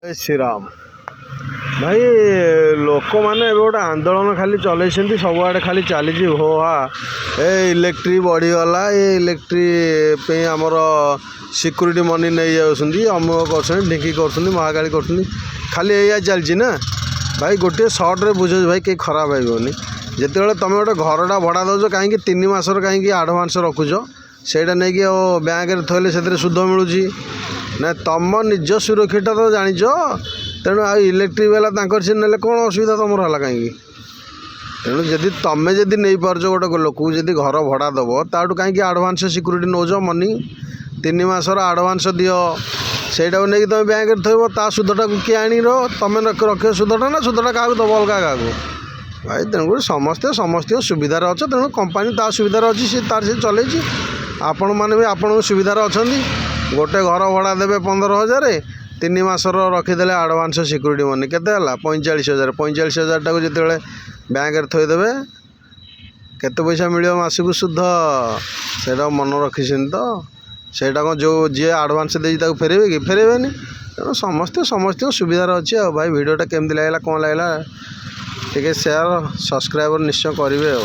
जय श्रीराम भाई लोक मैंने गोटे आंदोलन खाली चलती सबुआड़े खाली चली हो हा ए इलेक्ट्रिक बढ़ीगला ये इलेक्ट्रिक आमर सिक्यूरीटी मनी नहीं जाऊँगी अमुक कर ढिंकी कर महाकाली कर खाली या चलती ना भाई गोटे सर्ट्रे बुझ भाई कहीं खराब होनी जिते तुम गोटे घरटा भड़ा दौच कहीं 3 मासर कहीं आडभांस रखुच से नहीं बैंक थोले से सुध मिलूँ ना तुम निज सुरक्षा तो जाच तेणु आ इलेक्ट्रिक वाला से ना कौन असुविधा तुम है कहीं तेणु जदि तुम्हें जदि नहीं पार्छ गोटे लोक जदि घर भड़ा दब ताठू कहीं आडभांस सिक्यूरीटी नौज मनी 3 मासर आडभांस दियो सेटा नहीं तुम बैंक थोब ता सुधटा किए आनी तुम रख सुधटा ना सुधटा क्या दब अलग क्या भाई तेणुक समस्ते समस्त सुविधार अच्छे तेणु कंपानी ता सुविधार अच्छी सी तार से चलती आपण मैंने भी आपण सुविधार अच्छा गोटे घर भड़ा देवे 15,000 3 मासर रखीदे आडभांस सिक्यूरीटी मनी केते 45,000 45,000 टाक जो बैंक थोदेवे केते पैसा मिल मसक शुद्ध से मन रखी तो सेटा कौन जो जी आडभांस दे फेरबे कि फेरबेनि तेणु समस्ते समस्त सुविधार अच्छे भाई वीडियोटा केमती लगला कौन लगला टे शेयर सब्सक्राइब निश्चय करेंगे।